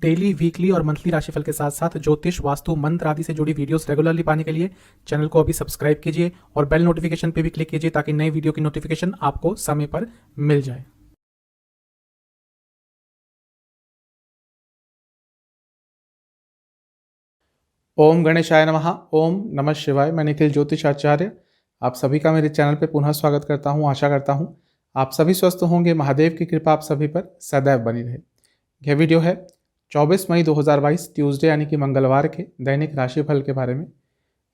Daily, weekly और monthly राशिफल के साथ साथ ज्योतिष, वास्तु, मंत्र आदि से जुड़ी वीडियोस रेगुलरली पाने के लिए चैनल को अभी सब्सक्राइब कीजिए और बेल नोटिफिकेशन पे भी क्लिक कीजिए ताकि नई वीडियो की नोटिफिकेशन आपको समय पर मिल जाए। ओम गणेशाय नमः। ओम नमः शिवाय। मैं निखिल ज्योतिष आचार्य आप सभी का मेरे चैनल पे पुनः स्वागत करता हूँ। आशा करता हूँ आप सभी स्वस्थ होंगे। महादेव की कृपा आप सभी पर सदैव बनी रहे। यह वीडियो है 24 मई 2022 ट्यूसडे यानी कि मंगलवार के दैनिक राशिफल के बारे में।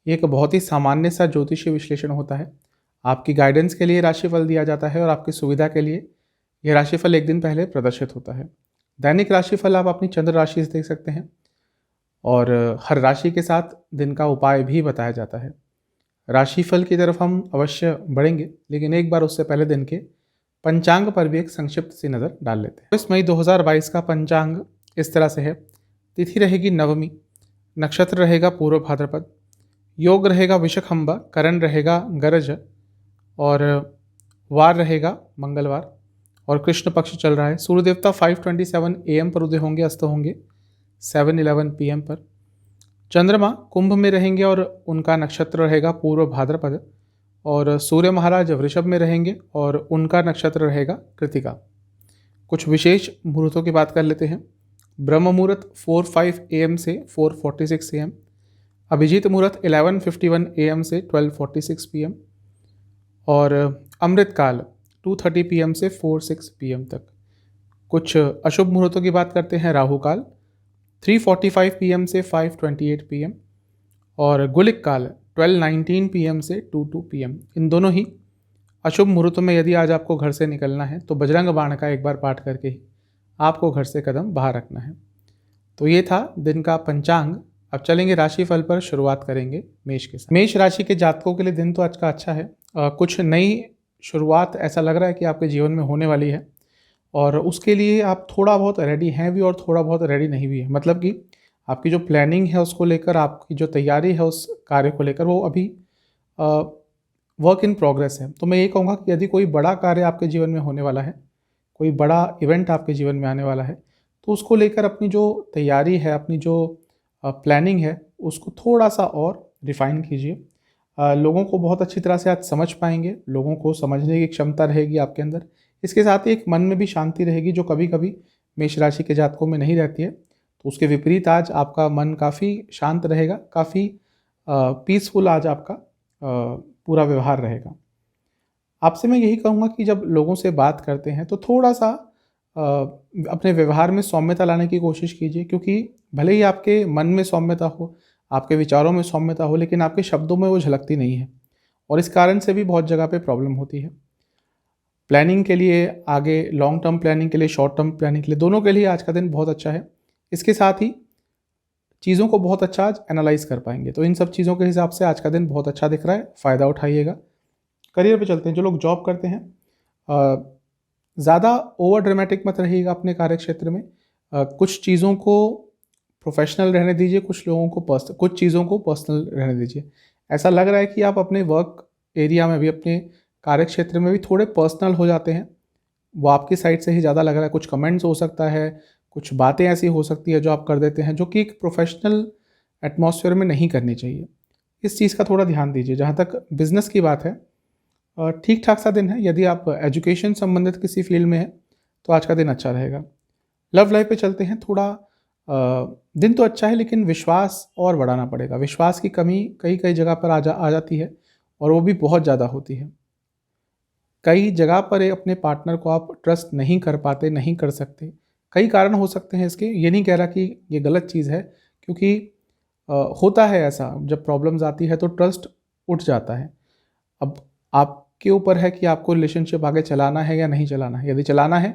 ये एक बहुत ही सामान्य सा ज्योतिषीय विश्लेषण होता है। आपकी गाइडेंस के लिए राशिफल दिया जाता है और आपकी सुविधा के लिए यह राशिफल एक दिन पहले प्रदर्शित होता है। दैनिक राशिफल आप अपनी चंद्र राशि से देख सकते हैं और हर राशि के साथ दिन का उपाय भी बताया जाता है। राशिफल की तरफ हम अवश्य बढ़ेंगे, लेकिन एक बार उससे पहले दिन के पंचांग पर भी एक संक्षिप्त सी नज़र डाल लेते हैं। 22 मई 2022 का पंचांग इस तरह से है। तिथि रहेगी नवमी, नक्षत्र रहेगा पूर्व भाद्रपद, योग रहेगा विषखंबा, करण रहेगा गरज और वार रहेगा मंगलवार और कृष्ण पक्ष चल रहा है। सूर्य देवता 5:27 AM पर उदय होंगे, अस्त होंगे 7:11 PM पर। चंद्रमा कुंभ में रहेंगे और उनका नक्षत्र रहेगा पूर्व भाद्रपद और सूर्य महाराज वृषभ में रहेंगे और उनका नक्षत्र रहेगा कृतिका। कुछ विशेष मुहूर्तों की बात कर लेते हैं। ब्रह्म मुहूर्त 4:05 AM से 4:46 AM, अभिजीत मुहूर्त 11:51 AM से 12:46 PM और अमृत काल 2:30 PM से 4:06 PM तक। कुछ अशुभ मुहूर्तों की बात करते हैं। राहु काल 3:45 PM से 5:28 PM और गुलिक काल 12:19 PM से 2:02 PM। इन दोनों ही अशुभ मुहूर्तों में यदि आज आपको घर से निकलना है तो बजरंग बाण का एक बार पाठ करके ही आपको घर से कदम बाहर रखना है। तो ये था दिन का पंचांग। अब चलेंगे राशिफल पर, शुरुआत करेंगे मेष के साथ। मेष राशि के जातकों के लिए दिन तो आज का अच्छा है। कुछ नई शुरुआत ऐसा लग रहा है कि आपके जीवन में होने वाली है और उसके लिए आप थोड़ा बहुत रेडी हैं भी और थोड़ा बहुत रेडी नहीं भी है। मतलब कि आपकी जो प्लानिंग है उसको लेकर, आपकी जो तैयारी है उस कार्य को लेकर, वो अभी वर्क इन प्रोग्रेस है। तो मैं ये कहूँगा कि यदि कोई बड़ा कार्य आपके जीवन में होने वाला है, कोई बड़ा इवेंट आपके जीवन में आने वाला है, तो उसको लेकर अपनी जो तैयारी है, अपनी जो प्लानिंग है, उसको थोड़ा सा और रिफाइन कीजिए। लोगों को बहुत अच्छी तरह से आज समझ पाएंगे, लोगों को समझने की क्षमता रहेगी आपके अंदर। इसके साथ ही एक मन में भी शांति रहेगी जो कभी कभी मेष राशि के जातकों में नहीं रहती है। तो उसके विपरीत आज आपका मन काफ़ी शांत रहेगा, काफ़ी पीसफुल आज आपका पूरा व्यवहार रहेगा। आपसे मैं यही कहूँगा कि जब लोगों से बात करते हैं तो थोड़ा सा अपने व्यवहार में सौम्यता लाने की कोशिश कीजिए, क्योंकि भले ही आपके मन में सौम्यता हो, आपके विचारों में सौम्यता हो, लेकिन आपके शब्दों में वो झलकती नहीं है और इस कारण से भी बहुत जगह पे प्रॉब्लम होती है। प्लानिंग के लिए, आगे लॉन्ग टर्म प्लानिंग के लिए, शॉर्ट टर्म प्लानिंग के लिए, दोनों के लिए आज का दिन बहुत अच्छा है। इसके साथ ही चीज़ों को बहुत अच्छा आज एनालाइज कर पाएंगे। तो इन सब चीज़ों के हिसाब से आज का दिन बहुत अच्छा दिख रहा है, फ़ायदा उठाइएगा। करियर पे चलते हैं। जो लोग जॉब करते हैं, ज़्यादा ओवर ड्रामेटिक मत रहिएगा अपने कार्य क्षेत्र में। कुछ चीज़ों को प्रोफेशनल रहने दीजिए, कुछ चीज़ों को पर्सनल रहने दीजिए। ऐसा लग रहा है कि आप अपने वर्क एरिया में भी, अपने कार्य क्षेत्र में भी थोड़े पर्सनल हो जाते हैं। वो आपकी साइड से ही ज़्यादा लग रहा है। कुछ कमेंट्स हो सकता है, कुछ बातें ऐसी हो सकती है जो आप कर देते हैं, जो कि एक प्रोफेशनल एटमॉस्फेयर में नहीं करनी चाहिए। इस चीज़ का थोड़ा ध्यान दीजिए। जहाँ तक बिज़नेस की बात है, ठीक ठाक सा दिन है। यदि आप एजुकेशन संबंधित किसी फील्ड में हैं तो आज का दिन अच्छा रहेगा। लव लाइफ पे चलते हैं। थोड़ा दिन तो अच्छा है, लेकिन विश्वास और बढ़ाना पड़ेगा। विश्वास की कमी कई कई जगह पर आ जाती है और वो भी बहुत ज़्यादा होती है। कई जगह पर अपने पार्टनर को आप ट्रस्ट नहीं कर पाते, नहीं कर सकते। कई कारण हो सकते हैं इसके। ये नहीं कह रहा कि ये गलत चीज़ है, क्योंकि होता है ऐसा, जब प्रॉब्लम्स आती है तो ट्रस्ट उठ जाता है। अब आपके ऊपर है कि आपको रिलेशनशिप आगे चलाना है या नहीं चलाना है। यदि चलाना है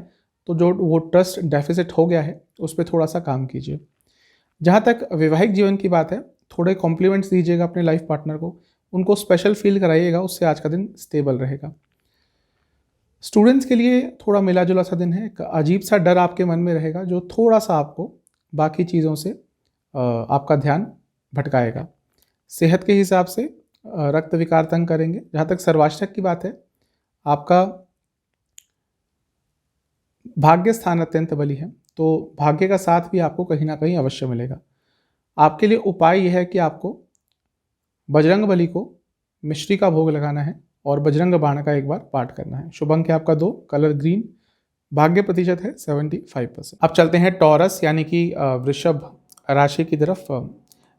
तो जो वो ट्रस्ट डेफिसिट हो गया है उस पर थोड़ा सा काम कीजिए। जहाँ तक वैवाहिक जीवन की बात है, थोड़े कॉम्प्लीमेंट्स दीजिएगा अपने लाइफ पार्टनर को, उनको स्पेशल फील कराइएगा, उससे आज का दिन स्टेबल रहेगा। स्टूडेंट्स के लिए थोड़ा मिला जुला सा दिन है। एक अजीब सा डर आपके मन में रहेगा जो थोड़ा सा आपको बाकी चीज़ों से आपका ध्यान भटकाएगा। सेहत के हिसाब से रक्त विकार तंग करेंगे। जहाँ तक सर्वाष्टक की बात है, आपका भाग्य स्थान अत्यंत बली है, तो भाग्य का साथ भी आपको कहीं ना कहीं अवश्य मिलेगा। आपके लिए उपाय यह है कि आपको बजरंग बली को मिश्री का भोग लगाना है और बजरंग बाण का एक बार पाठ करना है। शुभ अंक है आपका 2, कलर ग्रीन, भाग्य प्रतिशत है 75%। अब चलते हैं टॉरस यानी कि वृषभ राशि की तरफ।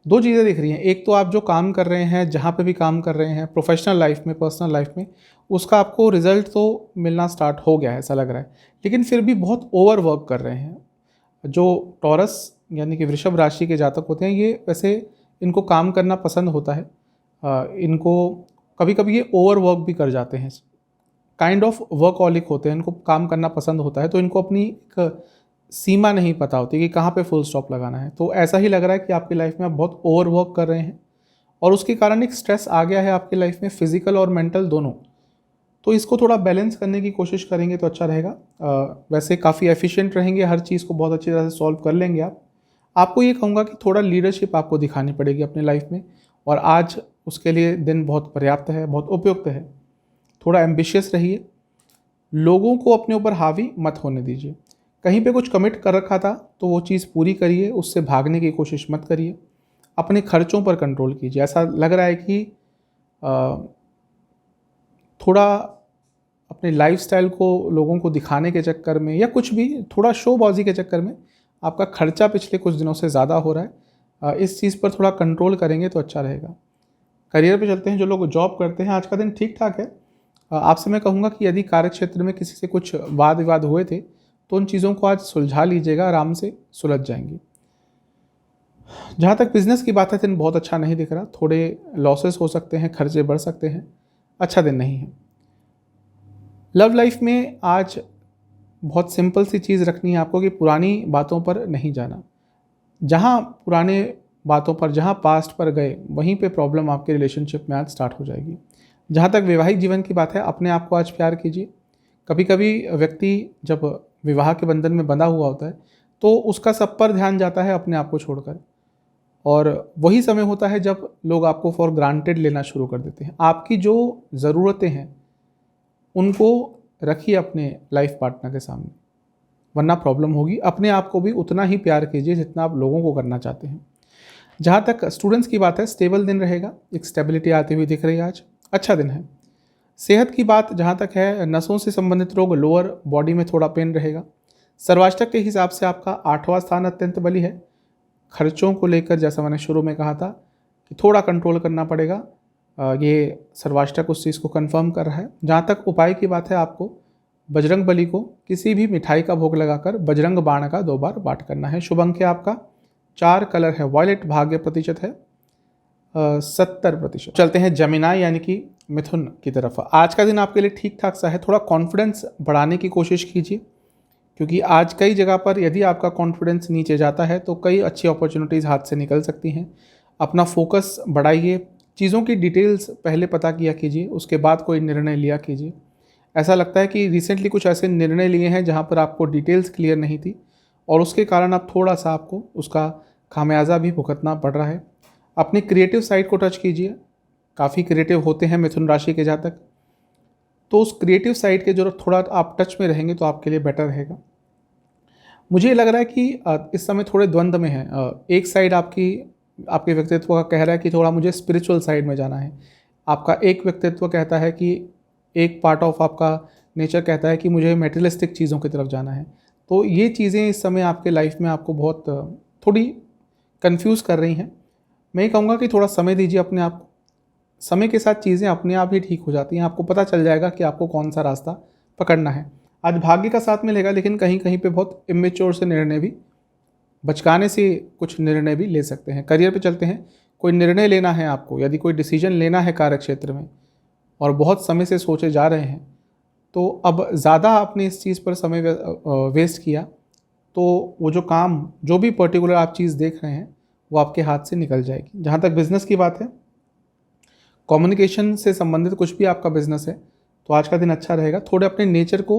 दो चीज़ें दिख रही हैं। एक तो आप जो काम कर रहे हैं, जहाँ पे भी काम कर रहे हैं, प्रोफेशनल लाइफ में, पर्सनल लाइफ में, उसका आपको रिजल्ट तो मिलना स्टार्ट हो गया है ऐसा लग रहा है, लेकिन फिर भी बहुत ओवर वर्क कर रहे हैं। जो टॉरस यानी कि वृषभ राशि के जातक होते हैं, ये वैसे इनको काम करना पसंद होता है। इनको कभी कभी ये ओवर वर्क भी कर जाते हैं, काइंड ऑफ वर्कहॉलिक होते हैं, इनको काम करना पसंद होता है, तो इनको अपनी एक सीमा नहीं पता होती कि कहाँ पे फुल स्टॉप लगाना है। तो ऐसा ही लग रहा है कि आपकी लाइफ में आप बहुत ओवर वर्क कर रहे हैं और उसके कारण एक स्ट्रेस आ गया है आपकी लाइफ में, फिजिकल और मेंटल दोनों। तो इसको थोड़ा बैलेंस करने की कोशिश करेंगे तो अच्छा रहेगा। वैसे काफ़ी एफिशिएंट रहेंगे, हर चीज़ को बहुत अच्छी तरह से सॉल्व कर लेंगे आप। आपको ये कहूँगा कि थोड़ा लीडरशिप आपको दिखानी पड़ेगी अपनी लाइफ में, और आज उसके लिए दिन बहुत पर्याप्त है, बहुत उपयुक्त है। थोड़ा एम्बिशियस रहिए, लोगों को अपने ऊपर हावी मत होने दीजिए। कहीं पे कुछ कमिट कर रखा था तो वो चीज़ पूरी करिए, उससे भागने की कोशिश मत करिए। अपने खर्चों पर कंट्रोल कीजिए। ऐसा लग रहा है कि थोड़ा अपने लाइफस्टाइल को लोगों को दिखाने के चक्कर में या कुछ भी थोड़ा शोबाजी के चक्कर में आपका खर्चा पिछले कुछ दिनों से ज़्यादा हो रहा है। इस चीज़ पर थोड़ा कंट्रोल करेंगे तो अच्छा रहेगा। करियर पे चलते हैं। जो लोग जॉब करते हैं, आज का दिन ठीक ठाक है। आपसे मैं कहूँगा कि यदि कार्यक्षेत्र में किसी से कुछ वाद विवाद हुए थे तो उन चीज़ों को आज सुलझा लीजिएगा, आराम से सुलझ जाएंगी। जहाँ तक बिजनेस की बात है, दिन बहुत अच्छा नहीं दिख रहा, थोड़े लॉसेस हो सकते हैं, खर्चे बढ़ सकते हैं, अच्छा दिन नहीं है। लव लाइफ में आज बहुत सिंपल सी चीज़ रखनी है आपको कि पुरानी बातों पर नहीं जाना। जहाँ पुराने बातों पर, जहाँ पास्ट पर गए, वहीं पे प्रॉब्लम आपके रिलेशनशिप में आज स्टार्ट हो जाएगी। जहाँ तक वैवाहिक जीवन की बात है, अपने आप को आज प्यार कीजिए। कभी कभी व्यक्ति जब विवाह के बंधन में बंधा हुआ होता है तो उसका सब पर ध्यान जाता है अपने आप को छोड़कर, और वही समय होता है जब लोग आपको फॉर ग्रांटेड लेना शुरू कर देते हैं। आपकी जो ज़रूरतें हैं उनको रखिए अपने लाइफ पार्टनर के सामने, वरना प्रॉब्लम होगी। अपने आप को भी उतना ही प्यार कीजिए जितना आप लोगों को करना चाहते हैं। जहाँ तक स्टूडेंट्स की बात है, स्टेबल दिन रहेगा, एक स्टेबिलिटी आती हुई दिख रही है आज, अच्छा दिन है। सेहत की बात जहाँ तक है, नसों से संबंधित रोग, लोअर बॉडी में थोड़ा पेन रहेगा। सर्वाष्टक के हिसाब से आपका 8वां स्थान अत्यंत बली है। खर्चों को लेकर जैसा मैंने शुरू में कहा था कि थोड़ा कंट्रोल करना पड़ेगा, ये सर्वाष्टक उस चीज़ को कंफर्म कर रहा है। जहाँ तक उपाय की बात है, आपको बजरंग बली को किसी भी मिठाई का भोग लगाकर बजरंग बाण का 2 बार पाठ करना है। शुभ अंक है आपका 4, कलर है वॉयलेट, भाग्य प्रतिशत है 70%। चलते हैं जमिनाई यानी कि मिथुन की तरफ। आज का दिन आपके लिए ठीक ठाक सा है। थोड़ा कॉन्फिडेंस बढ़ाने की कोशिश कीजिए, क्योंकि आज कई जगह पर यदि आपका कॉन्फिडेंस नीचे जाता है तो कई अच्छी अपॉर्चुनिटीज़ हाथ से निकल सकती हैं। अपना फोकस बढ़ाइए, चीज़ों की डिटेल्स पहले पता किया कीजिए, उसके बाद कोई निर्णय लिया कीजिए। ऐसा लगता है कि रिसेंटली कुछ ऐसे निर्णय लिए हैं जहाँ पर आपको डिटेल्स क्लियर नहीं थी और उसके कारण आप थोड़ा सा आपको उसका खामियाजा भी भुगतना पड़ रहा है। अपनी क्रिएटिव साइड को टच कीजिए। काफ़ी क्रिएटिव होते हैं मिथुन राशि के जातक, तो उस क्रिएटिव साइड के जो थोड़ा आप टच में रहेंगे तो आपके लिए बेटर रहेगा। मुझे लग रहा है कि इस समय थोड़े द्वंद्व में है। एक साइड आपके व्यक्तित्व का कह रहा है कि थोड़ा मुझे स्पिरिचुअल साइड में जाना है। आपका एक व्यक्तित्व कहता है कि एक पार्ट ऑफ आपका नेचर कहता है कि मुझे मेटेरियलिस्टिक चीज़ों की तरफ जाना है। तो ये चीज़ें इस समय आपके लाइफ में आपको बहुत थोड़ी कंफ्यूज कर रही हैं। मैं ये कहूँगा कि थोड़ा समय दीजिए अपने आप को। समय के साथ चीज़ें अपने आप ही ठीक हो जाती हैं। आपको पता चल जाएगा कि आपको कौन सा रास्ता पकड़ना है। आज भाग्य का साथ मिलेगा, लेकिन कहीं कहीं पे बहुत इमेच्योर से निर्णय भी, बचकाने से कुछ निर्णय भी ले सकते हैं। करियर पे चलते हैं। कोई निर्णय लेना है आपको, यदि कोई डिसीजन लेना है कार्य क्षेत्र में और बहुत समय से सोचे जा रहे हैं, तो अब ज़्यादा आपने इस चीज़ पर समय वेस्ट किया तो वो जो काम, जो भी पर्टिकुलर आप चीज़ देख रहे हैं, वो आपके हाथ से निकल जाएगी। जहाँ तक बिजनेस की बात है, कम्युनिकेशन से संबंधित कुछ भी आपका बिजनेस है तो आज का दिन अच्छा रहेगा। थोड़े अपने नेचर को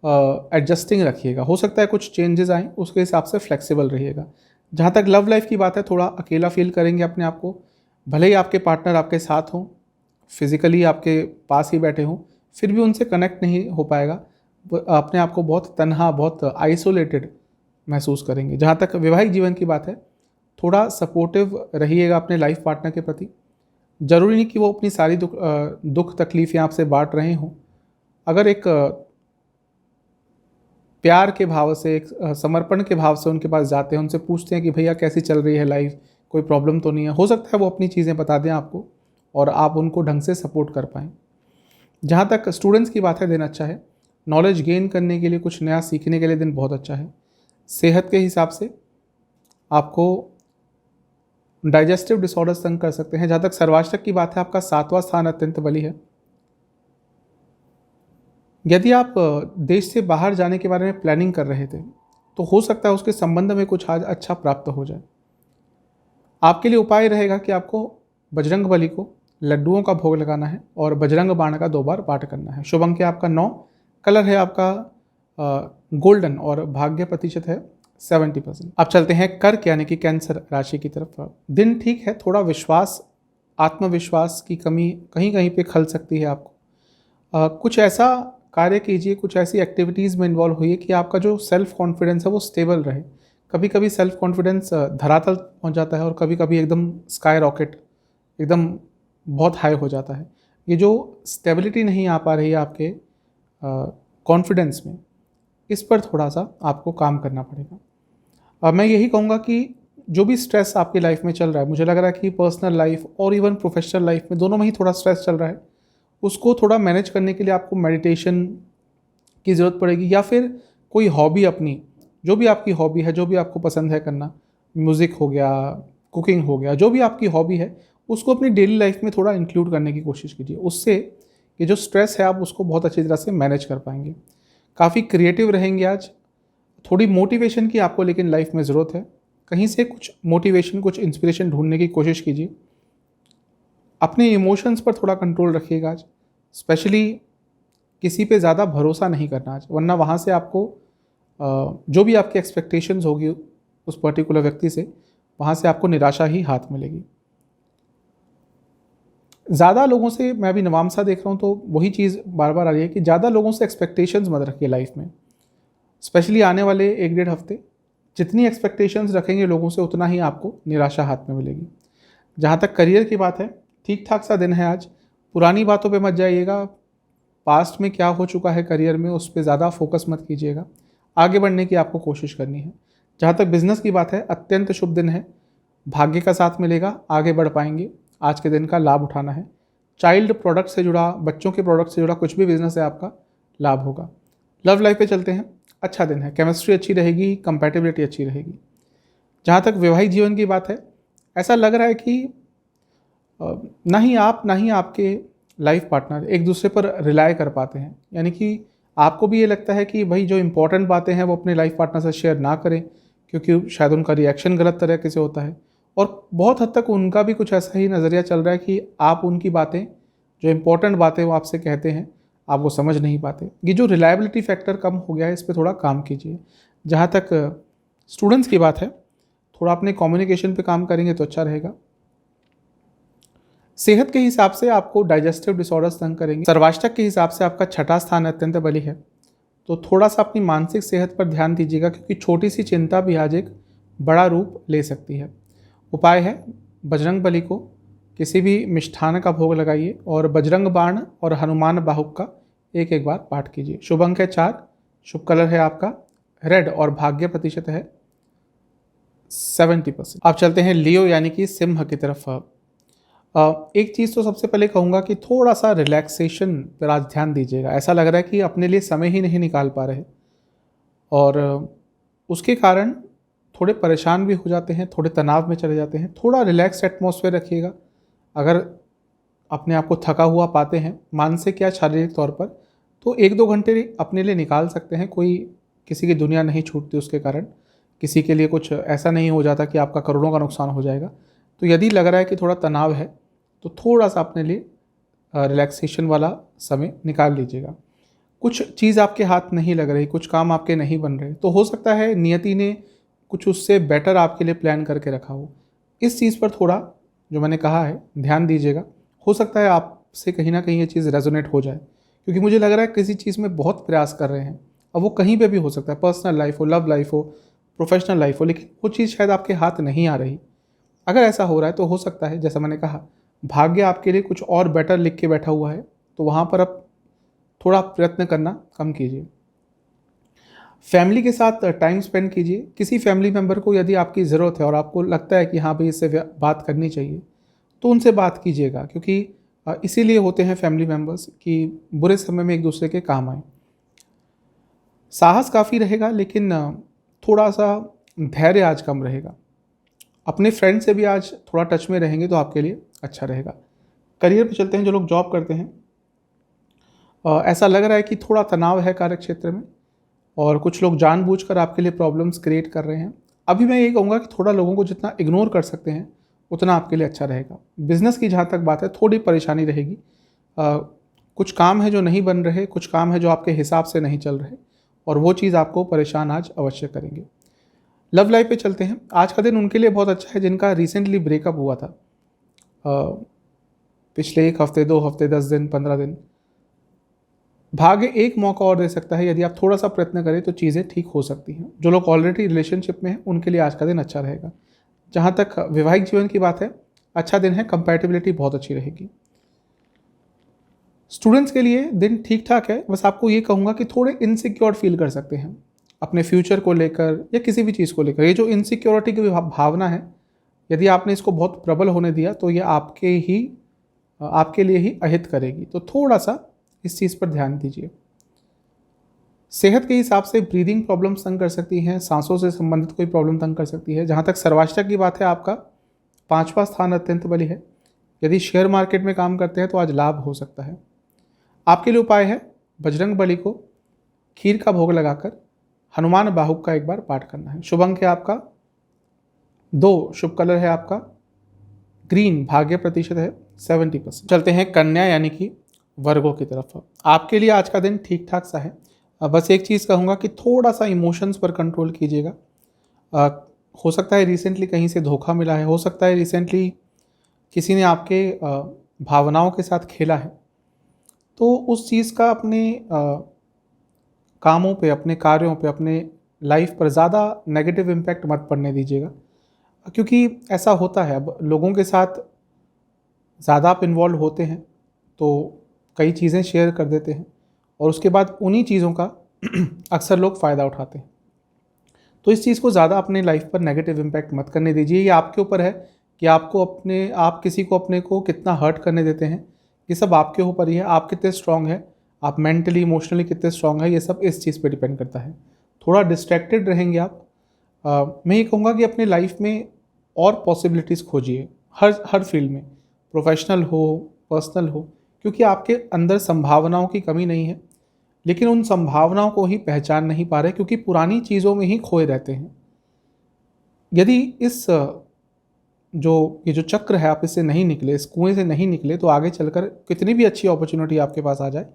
एडजस्टिंग रखिएगा। हो सकता है कुछ चेंजेस आएँ, उसके हिसाब से फ्लेक्सिबल रहिएगा। जहाँ तक लव लाइफ की बात है, थोड़ा अकेला फील करेंगे अपने आप को। भले ही आपके पार्टनर आपके साथ हों, फिज़िकली आपके पास ही बैठे हों, फिर भी उनसे कनेक्ट नहीं हो पाएगा। अपने आप को बहुत तन्हा, बहुत आइसोलेटेड महसूस करेंगे। जहाँ तक वैवाहिक जीवन की बात है, थोड़ा सपोर्टिव रहिएगा अपने लाइफ पार्टनर के प्रति। ज़रूरी नहीं कि वो अपनी सारी दुख तकलीफ़ें आपसे बांट रहे हों। अगर एक प्यार के भाव से, एक समर्पण के भाव से उनके पास जाते हैं, उनसे पूछते हैं कि भैया कैसी चल रही है लाइफ, कोई प्रॉब्लम तो नहीं है, हो सकता है वो अपनी चीज़ें बता दें आपको और आप उनको ढंग से सपोर्ट कर पाएँ। जहाँ तक स्टूडेंट्स की बात है, दिन अच्छा है। नॉलेज गेन करने के लिए, कुछ नया सीखने के लिए दिन बहुत अच्छा है। सेहत के हिसाब से आपको डाइजेस्टिव डिसऑर्डर्स तंग कर सकते हैं। जहाँ तक सर्वाष्टक की बात है, आपका 7वां स्थान अत्यंत बली है। यदि आप देश से बाहर जाने के बारे में प्लानिंग कर रहे थे, तो हो सकता है उसके संबंध में कुछ आज अच्छा प्राप्त हो जाए। आपके लिए उपाय रहेगा कि आपको बजरंग बली को लड्डुओं का भोग लगाना है और बजरंग बाण का 2 बार पाठ करना है। शुभ अंक है आपका 9, कलर है आपका गोल्डन और भाग्य प्रतिशत है 70%। अब चलते हैं कर्क यानी कि कैंसर राशि की तरफ। दिन ठीक है, थोड़ा विश्वास, आत्मविश्वास की कमी कहीं कहीं पे खल सकती है आपको। कुछ ऐसा कार्य कीजिए, कुछ ऐसी एक्टिविटीज़ में इन्वॉल्व होइए कि आपका जो सेल्फ कॉन्फिडेंस है वो स्टेबल रहे। कभी कभी सेल्फ कॉन्फिडेंस धरातल पहुंच जाता है और कभी कभी एकदम स्काई रॉकेट, एकदम बहुत हाई हो जाता है। ये जो स्टेबिलिटी नहीं आ पा रही है आपके कॉन्फिडेंस में, इस पर थोड़ा सा आपको काम करना पड़ेगा। मैं यही कहूँगा कि जो भी स्ट्रेस आपकी लाइफ में चल रहा है, मुझे लग रहा है कि पर्सनल लाइफ और इवन प्रोफेशनल लाइफ में दोनों में ही थोड़ा स्ट्रेस चल रहा है, उसको थोड़ा मैनेज करने के लिए आपको मेडिटेशन की ज़रूरत पड़ेगी, या फिर कोई हॉबी अपनी, जो भी आपकी हॉबी है, जो भी आपको पसंद है करना, म्यूज़िक हो गया, कुकिंग हो गया, जो भी आपकी हॉबी है उसको अपनी डेली लाइफ में थोड़ा इंक्लूड करने की कोशिश कीजिए। उससे ये जो स्ट्रेस है आप उसको बहुत अच्छी तरह से मैनेज कर पाएंगे। काफ़ी क्रिएटिव रहेंगे आज। थोड़ी मोटिवेशन की आपको लेकिन लाइफ में ज़रूरत है। कहीं से कुछ मोटिवेशन, कुछ इंस्पिरेशन ढूंढने की कोशिश कीजिए। अपने इमोशंस पर थोड़ा कंट्रोल रखिएगा आज। स्पेशली किसी पे ज़्यादा भरोसा नहीं करना आज, वरना वहाँ से आपको जो भी आपकी एक्सपेक्टेशंस होगी उस पर्टिकुलर व्यक्ति से, वहाँ से आपको निराशा ही हाथ मिलेगी। ज़्यादा लोगों से, मैं अभी नवाम सा देख रहा हूँ तो वही चीज़ बार बार आ रही है कि ज़्यादा लोगों से एक्सपेक्टेशंस मत रखिए लाइफ में। स्पेशली आने वाले 1-1.5 हफ्ते जितनी एक्सपेक्टेशंस रखेंगे लोगों से, उतना ही आपको निराशा हाथ में मिलेगी। जहाँ तक करियर की बात है, ठीक ठाक सा दिन है आज। पुरानी बातों पे मत जाइएगा। पास्ट में क्या हो चुका है करियर में, उस पर ज़्यादा फोकस मत कीजिएगा। आगे बढ़ने की आपको कोशिश करनी है। जहाँ तक बिजनेस की बात है, अत्यंत शुभ दिन है। भाग्य का साथ मिलेगा, आगे बढ़ पाएंगे। आज के दिन का लाभ उठाना है। चाइल्ड प्रोडक्ट से जुड़ा, बच्चों के प्रोडक्ट से जुड़ा कुछ भी बिजनेस है आपका, लाभ होगा। लव लाइफ पे चलते हैं। अच्छा दिन है, केमिस्ट्री अच्छी रहेगी, कंपैटिबिलिटी अच्छी रहेगी। जहाँ तक वैवाहिक जीवन की बात है, ऐसा लग रहा है कि ना ही आप ना ही आपके लाइफ पार्टनर एक दूसरे पर रिलाय कर पाते हैं। यानी कि आपको भी ये लगता है कि भाई जो इंपॉर्टेंट बातें हैं वो अपने लाइफ पार्टनर से शेयर ना करें, क्योंकि शायद उनका रिएक्शन गलत तरीके से होता है। और बहुत हद तक उनका भी कुछ ऐसा ही नज़रिया चल रहा है कि आप उनकी बातें, जो इंपॉर्टेंट बातें वो आपसे कहते हैं, आप वो समझ नहीं पाते। ये जो रिलायबिलिटी फैक्टर कम हो गया है, इस पर थोड़ा काम कीजिए। जहाँ तक स्टूडेंट्स की बात है, थोड़ा अपने कम्युनिकेशन पे काम करेंगे तो अच्छा रहेगा। सेहत के हिसाब से आपको डाइजेस्टिव डिसऑर्डर्स तंग करेंगे। सर्वाष्टक के हिसाब से आपका 6ठा स्थान अत्यंत बली है, तो थोड़ा सा अपनी मानसिक सेहत पर ध्यान दीजिएगा, क्योंकि छोटी सी चिंता भी आज एक बड़ा रूप ले सकती है। उपाय है, बजरंग बली को किसी भी मिष्ठान का भोग लगाइए और बजरंग बाण और हनुमान बाहुक का 1-1 बार पाठ कीजिए। शुभ अंक है 4, शुभ कलर है आपका रेड और भाग्य प्रतिशत है 70%। अब चलते हैं लियो यानी कि सिंह की तरफ। एक चीज़ तो सबसे पहले कहूँगा कि थोड़ा सा रिलैक्सेशन पर आज ध्यान दीजिएगा। ऐसा लग रहा है कि अपने लिए समय ही नहीं निकाल पा रहे और उसके कारण थोड़े परेशान भी हो जाते हैं, थोड़े तनाव में चले जाते हैं। थोड़ा रिलैक्स एटमॉस्फेयर रखिएगा। अगर अपने आप को थका हुआ पाते हैं मानसिक या शारीरिक तौर पर, तो 1-2 घंटे अपने लिए निकाल सकते हैं। कोई किसी की दुनिया नहीं छूटती उसके कारण, किसी के लिए कुछ ऐसा नहीं हो जाता कि आपका करोड़ों का नुकसान हो जाएगा। तो यदि लग रहा है कि थोड़ा तनाव है, तो थोड़ा सा अपने लिए रिलैक्सेशन वाला समय निकाल लीजिएगा। कुछ चीज़ आपके हाथ नहीं लग रही, कुछ काम आपके नहीं बन रहे, तो हो सकता है नियति ने कुछ उससे बेटर आपके लिए प्लान करके रखा हो। इस चीज़ पर थोड़ा, जो मैंने कहा है, ध्यान दीजिएगा। हो सकता है आपसे कहीं ना कहीं ये चीज़ रेजोनेट हो जाए, क्योंकि मुझे लग रहा है किसी चीज़ में बहुत प्रयास कर रहे हैं। अब वो कहीं पे भी हो सकता है, पर्सनल लाइफ हो, लव लाइफ हो, प्रोफेशनल लाइफ हो, लेकिन वो चीज़ शायद आपके हाथ नहीं आ रही। अगर ऐसा हो रहा है तो हो सकता है, जैसा मैंने कहा, भाग्य आपके लिए कुछ और बेटर लिख के बैठा हुआ है, तो वहाँ पर अब थोड़ा प्रयत्न करना कम कीजिए। फैमिली के साथ टाइम स्पेंड कीजिए। किसी फैमिली मेम्बर को यदि आपकी ज़रूरत है और आपको लगता है कि हाँ भाई इससे बात करनी चाहिए, तो उनसे बात कीजिएगा, क्योंकि इसीलिए होते हैं फैमिली मेम्बर्स कि बुरे समय में एक दूसरे के काम आए। साहस काफ़ी रहेगा, लेकिन थोड़ा सा धैर्य आज कम रहेगा। अपने फ्रेंड से भी आज थोड़ा टच में रहेंगे तो आपके लिए अच्छा रहेगा। करियर पे चलते हैं। जो लोग जॉब करते हैं, ऐसा लग रहा है कि थोड़ा तनाव है कार्य क्षेत्र में, और कुछ लोग जानबूझकर आपके लिए प्रॉब्लम्स क्रिएट कर रहे हैं। अभी मैं ये कहूँगा कि थोड़ा लोगों को जितना इग्नोर कर सकते हैं उतना आपके लिए अच्छा रहेगा। बिजनेस की जहाँ तक बात है, थोड़ी परेशानी रहेगी। कुछ काम है जो नहीं बन रहे, कुछ काम है जो आपके हिसाब से नहीं चल रहे, और वो चीज़ आपको परेशान आज अवश्य करेंगे। लव लाइफ पे चलते हैं। आज का दिन उनके लिए बहुत अच्छा है जिनका रिसेंटली ब्रेकअप हुआ था। पिछले 1 हफ्ते, 2 हफ्ते, 10 दिन, 15 दिन, भाग्य एक मौका और दे सकता है। यदि आप थोड़ा सा प्रयत्न करें तो चीज़ें ठीक हो सकती हैं। जो लोग ऑलरेडी रिलेशनशिप में हैं उनके लिए आज का दिन अच्छा रहेगा। जहाँ तक वैवाहिक जीवन की बात है, अच्छा दिन है, कंपैटिबिलिटी बहुत अच्छी रहेगी। स्टूडेंट्स के लिए दिन ठीक ठाक है। बस आपको ये कहूँगा कि थोड़े इनसिक्योर फील कर सकते हैं अपने फ्यूचर को लेकर या किसी भी चीज़ को लेकर। ये जो इनसिक्योरिटी की भावना है, यदि आपने इसको बहुत प्रबल होने दिया तो ये आपके लिए ही अहित करेगी। तो थोड़ा सा इस चीज़ पर ध्यान दीजिए। सेहत के हिसाब से ब्रीदिंग प्रॉब्लम तंग कर सकती हैं, सांसों से संबंधित कोई प्रॉब्लम तंग कर सकती है। जहाँ तक सर्वाष्टक की बात है, आपका 5वां स्थान अत्यंत बली है। यदि शेयर मार्केट में काम करते हैं तो आज लाभ हो सकता है। आपके लिए उपाय है बजरंग बली को खीर का भोग लगाकर हनुमान बाहुक का एक बार पाठ करना है। शुभ अंक है आपका 2, शुभ कलर है आपका ग्रीन, भाग्य प्रतिशत है 70%। चलते हैं कन्या यानी कि वर्गों की तरफ। आपके लिए आज का दिन ठीक ठाक सा है। बस एक चीज़ कहूँगा कि थोड़ा सा इमोशंस पर कंट्रोल कीजिएगा। हो सकता है रिसेंटली कहीं से धोखा मिला है, हो सकता है रिसेंटली किसी ने आपके भावनाओं के साथ खेला है, तो उस चीज़ का अपने कामों पे, अपने कार्यों पे, अपने लाइफ पर ज़्यादा नेगेटिव इम्पैक्ट मत पड़ने दीजिएगा, क्योंकि ऐसा होता है। अब लोगों के साथ ज़्यादा आप इन्वॉल्व होते हैं तो कई चीज़ें शेयर कर देते हैं, और उसके बाद उन्हीं चीज़ों का अक्सर लोग फ़ायदा उठाते हैं। तो इस चीज़ को ज़्यादा अपने लाइफ पर नेगेटिव इम्पैक्ट मत करने दीजिए। ये आपके ऊपर है कि आप किसी को अपने को कितना हर्ट करने देते हैं। ये सब आपके ऊपर ही है। आप कितने स्ट्रांग हैं, आप मेंटली इमोशनली कितने स्ट्रांग हैं, ये सब इस चीज़ पे डिपेंड करता है। थोड़ा डिस्ट्रैक्टेड रहेंगे आप। मैं ये कहूँगा कि अपने लाइफ में और पॉसिबिलिटीज़ खोजिए, हर फील्ड में, प्रोफेशनल हो, पर्सनल हो, क्योंकि आपके अंदर संभावनाओं की कमी नहीं है, लेकिन उन संभावनाओं को ही पहचान नहीं पा रहे, क्योंकि पुरानी चीज़ों में ही खोए रहते हैं। यदि ये जो चक्र है, आप इससे नहीं निकले, इस कुएं से नहीं निकले, तो आगे चलकर कितनी भी अच्छी अपॉर्चुनिटी आपके पास आ जाए,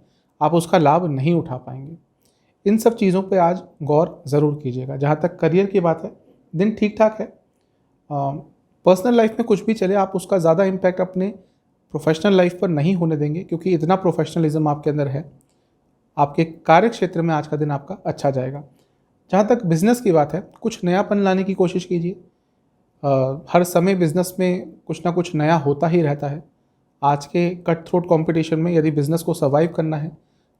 आप उसका लाभ नहीं उठा पाएंगे। इन सब चीज़ों पे आज गौर ज़रूर कीजिएगा। जहाँ तक करियर की बात है, दिन ठीक ठाक है। पर्सनल लाइफ में कुछ भी चले, आप उसका ज़्यादा इम्पैक्ट अपने प्रोफेशनल लाइफ पर नहीं होने देंगे, क्योंकि इतना प्रोफेशनलिज्म आपके अंदर है। आपके कार्य क्षेत्र में आज का दिन आपका अच्छा जाएगा। जहाँ तक बिज़नेस की बात है, कुछ नयापन लाने की कोशिश कीजिए। हर समय बिज़नेस में कुछ ना कुछ नया होता ही रहता है। आज के कट थ्रोट कॉम्पिटिशन में यदि बिज़नेस को सर्वाइव करना है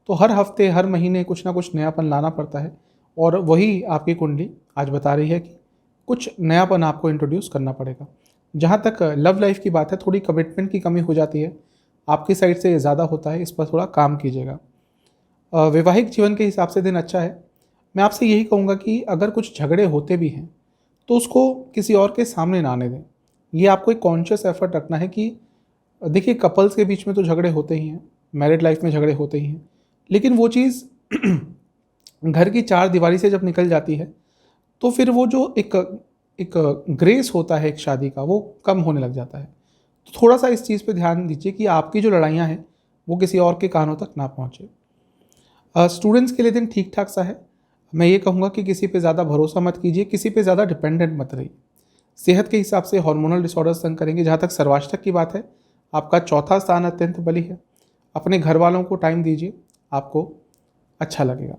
तो हर हफ्ते, हर महीने कुछ ना कुछ नयापन लाना पड़ता है, और वही आपकी कुंडली आज बता रही है कि कुछ नयापन आपको इंट्रोड्यूस करना पड़ेगा। जहाँ तक लव लाइफ की बात है, थोड़ी कमिटमेंट की कमी हो जाती है, आपकी साइड से ज़्यादा होता है, इस पर थोड़ा काम कीजिएगा। वैवाहिक जीवन के हिसाब से दिन अच्छा है। मैं आपसे यही कहूँगा कि अगर कुछ झगड़े होते भी हैं तो उसको किसी और के सामने ना आने दें। ये आपको एक कॉन्शियस एफर्ट रखना है कि देखिए, कपल्स के बीच में तो झगड़े होते ही हैं, मैरिड लाइफ में झगड़े होते ही हैं, लेकिन वो चीज़ घर की 4 दीवारी से जब निकल जाती है तो फिर वो जो एक ग्रेस होता है एक शादी का, वो कम होने लग जाता है। तो थोड़ा सा इस चीज़ पे ध्यान दीजिए कि आपकी जो लड़ाइयाँ हैं वो किसी और के कानों तक ना पहुँचे। स्टूडेंट्स के लिए दिन ठीक ठाक सा है। मैं ये कहूँगा कि किसी पे ज़्यादा भरोसा मत कीजिए, किसी पे ज़्यादा डिपेंडेंट मत रहिए। सेहत के हिसाब से हार्मोनल डिसऑर्डर्स तंग करेंगे। जहाँ तक सर्वाष्टक की बात है, आपका 4था स्थान अत्यंत बली है। अपने घर वालों को टाइम दीजिए, आपको अच्छा लगेगा।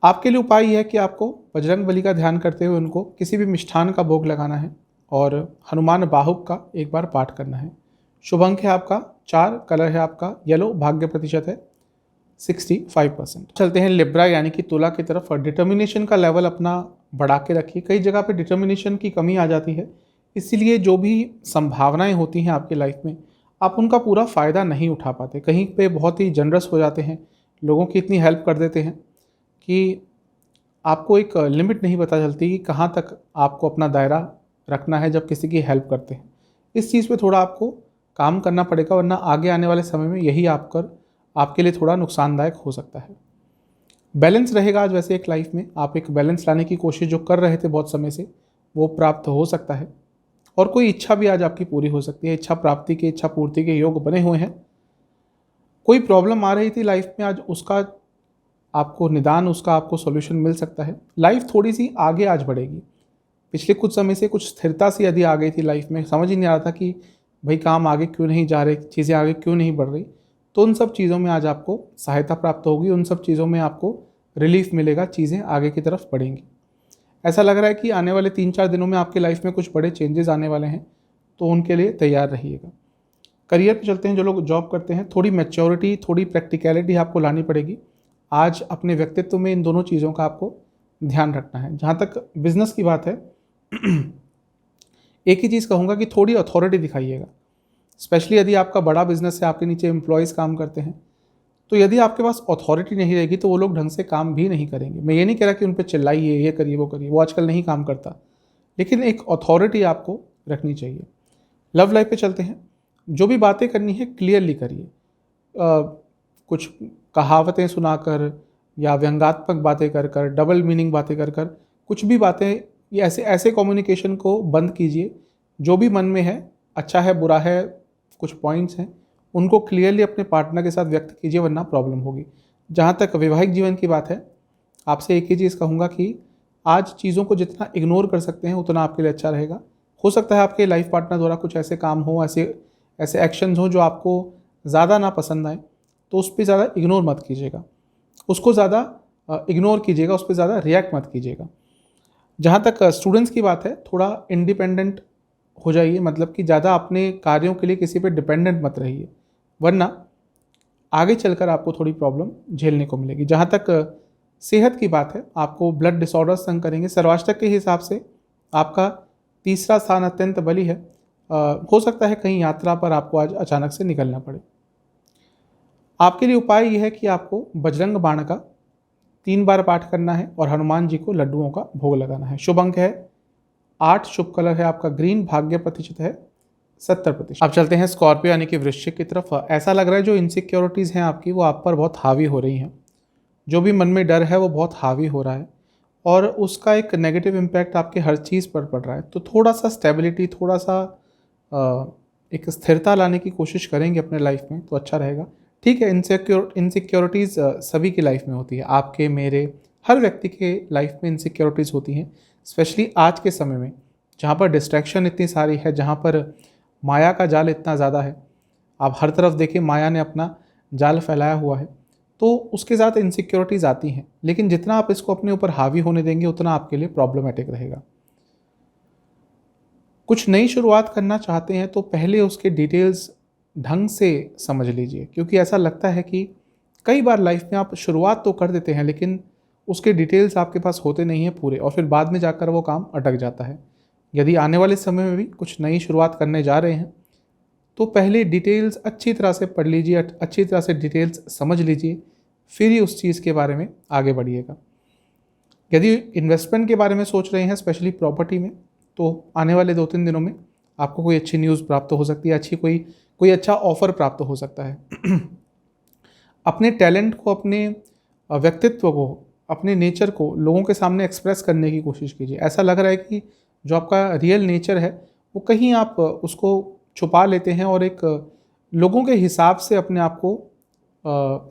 आपके लिए उपाय यह है कि आपको बजरंग बली का ध्यान करते हुए उनको किसी भी मिष्ठान का भोग लगाना है और हनुमान बाहुक का एक बार पाठ करना है। शुभ अंक है आपका 4, कलर है आपका येलो, भाग्य प्रतिशत है 65%। चलते हैं लिब्रा यानी कि तुला की तरफ। डिटर्मिनेशन का लेवल अपना बढ़ा के रखिए। कई जगह पे डिटर्मिनेशन की कमी आ जाती है, इसीलिए जो भी संभावनाएं होती हैं आपकी लाइफ में आप उनका पूरा फ़ायदा नहीं उठा पाते। कहीं पे बहुत ही जनरस हो जाते हैं, लोगों की इतनी हेल्प कर देते हैं कि आपको एक लिमिट नहीं पता चलती कि कहाँ तक आपको अपना दायरा रखना है जब किसी की हेल्प करते हैं। इस चीज़ पे थोड़ा आपको काम करना पड़ेगा, वरना आगे आने वाले समय में यही आपके लिए थोड़ा नुकसानदायक हो सकता है। बैलेंस रहेगा आज वैसे एक लाइफ में, आप एक बैलेंस लाने की कोशिश जो कर रहे थे बहुत समय से वो प्राप्त हो सकता है। और कोई इच्छा भी आज आपकी पूरी हो सकती है, इच्छा प्राप्ति के, इच्छा पूर्ति के योग बने हुए हैं। कोई प्रॉब्लम आ रही थी लाइफ में, आज उसका आपको निदान, उसका आपको सॉल्यूशन मिल सकता है। लाइफ थोड़ी सी आगे आज बढ़ेगी। पिछले कुछ समय से कुछ स्थिरता सी यदि आ गई थी लाइफ में, समझ ही नहीं आ रहा था कि भाई काम आगे क्यों नहीं जा रहे, चीज़ें आगे क्यों नहीं बढ़ रही, तो उन सब चीज़ों में आज आपको सहायता प्राप्त होगी, उन सब चीज़ों में आपको रिलीफ मिलेगा, चीज़ें आगे की तरफ बढ़ेंगी। ऐसा लग रहा है कि आने वाले 3-4 दिनों में आपकी लाइफ में कुछ बड़े चेंजेस आने वाले हैं, तो उनके लिए तैयार रहिएगा। करियर पे चलते हैं। जो लोग जॉब करते हैं, थोड़ी मैच्योरिटी, थोड़ी प्रैक्टिकलिटी आपको लानी पड़ेगी। आज अपने व्यक्तित्व में इन दोनों चीज़ों का आपको ध्यान रखना है। जहाँ तक बिजनेस की बात है एक ही चीज़ कहूँगा कि थोड़ी अथॉरिटी दिखाइएगा। स्पेशली यदि आपका बड़ा बिजनेस है, आपके नीचे एम्प्लॉयज़ काम करते हैं, तो यदि आपके पास अथॉरिटी नहीं रहेगी तो वो लोग ढंग से काम भी नहीं करेंगे। मैं ये नहीं कह रहा कि उन पर चिल्लाइए, ये करिए वो करिए, वो आजकल नहीं काम करता, लेकिन एक अथॉरिटी आपको रखनी चाहिए। लव लाइफ पे चलते हैं। जो भी बातें करनी है क्लियरली करिए। कुछ कहावतें सुनाकर या व्यंग्यात्मक बातें कर कर, डबल मीनिंग बातें कर कर, कुछ भी बातें, ये ऐसे कम्युनिकेशन को बंद कीजिए। जो भी मन में है, अच्छा है बुरा है, कुछ पॉइंट्स हैं, उनको क्लियरली अपने पार्टनर के साथ व्यक्त कीजिए, वरना प्रॉब्लम होगी। जहाँ तक वैवाहिक जीवन की बात है, आपसे एक ही चीज़ कहूँगा कि आज चीज़ों को जितना इग्नोर कर सकते हैं उतना आपके लिए अच्छा रहेगा। हो सकता है आपके लाइफ पार्टनर द्वारा कुछ ऐसे काम हो, ऐसे एक्शंस हों जो आपको ज़्यादा ना पसंद आए, तो उस पर ज़्यादा इग्नोर मत कीजिएगा, उसको ज़्यादा इग्नोर कीजिएगा, उस पर ज़्यादा रिएक्ट मत कीजिएगा। जहाँ तक स्टूडेंट्स की बात है, थोड़ा इंडिपेंडेंट हो जाइए, मतलब कि ज़्यादा अपने कार्यों के लिए किसी पे डिपेंडेंट मत रहिए, वरना आगे चलकर आपको थोड़ी प्रॉब्लम झेलने को मिलेगी। जहाँ तक सेहत की बात है, आपको ब्लड डिसऑर्डर्स तंग करेंगे। सर्वाष्टक के हिसाब से आपका तीसरा स्थान अत्यंत बली है। हो सकता है कहीं यात्रा पर आपको आज अचानक से निकलना पड़े। आपके लिए उपाय यह है कि आपको बजरंग बाण का 3 बार पाठ करना है और हनुमान जी को लड्डुओं का भोग लगाना है। शुभ अंक है 8, शुभ कलर है आपका ग्रीन, भाग्य प्रतिशत है 70%। अब चलते हैं स्कॉर्पियो यानी कि वृश्चिक की तरफ। ऐसा लग रहा है जो इनसिक्योरिटीज़ हैं आपकी, वो आप पर बहुत हावी हो रही हैं। जो भी मन में डर है वो बहुत हावी हो रहा है और उसका एक नेगेटिव इम्पैक्ट आपके हर चीज़ पर पड़ रहा है। तो थोड़ा सा स्टेबिलिटी, थोड़ा सा एक स्थिरता लाने की कोशिश करेंगे अपने लाइफ में तो अच्छा रहेगा। ठीक है, इनसिक्योरिटीज़ सभी की लाइफ में होती है, आपके, मेरे, हर व्यक्ति के लाइफ में इनसिक्योरिटीज़ होती हैं। स्पेशली आज के समय में जहाँ पर डिस्ट्रैक्शन इतनी सारी है, जहाँ पर माया का जाल इतना ज़्यादा है, आप हर तरफ देखिए माया ने अपना जाल फैलाया हुआ है, तो उसके साथ इनसिक्योरिटीज़ आती हैं। लेकिन जितना आप इसको अपने ऊपर हावी होने देंगे उतना आपके लिए प्रॉब्लमेटिक रहेगा। कुछ नई शुरुआत करना चाहते हैं तो पहले उसके डिटेल्स ढंग से समझ लीजिए, क्योंकि ऐसा लगता है कि कई बार लाइफ में आप शुरुआत तो कर देते हैं लेकिन उसके डिटेल्स आपके पास होते नहीं हैं पूरे, और फिर बाद में जाकर वो काम अटक जाता है। यदि आने वाले समय में भी कुछ नई शुरुआत करने जा रहे हैं तो पहले डिटेल्स अच्छी तरह से पढ़ लीजिए, अच्छी तरह से डिटेल्स समझ लीजिए, फिर ही उस चीज़ के बारे में आगे बढ़िएगा। यदि इन्वेस्टमेंट के बारे में सोच रहे हैं, स्पेशली प्रॉपर्टी में, तो आने वाले 2-3 दिनों में आपको कोई अच्छी न्यूज़ प्राप्त हो सकती है, अच्छी कोई अच्छा ऑफर प्राप्त हो सकता है। अपने टैलेंट को, अपने व्यक्तित्व को, अपने नेचर को लोगों के सामने एक्सप्रेस करने की कोशिश कीजिए। ऐसा लग रहा है कि जो आपका रियल नेचर है वो कहीं आप उसको छुपा लेते हैं और एक लोगों के हिसाब से अपने आप को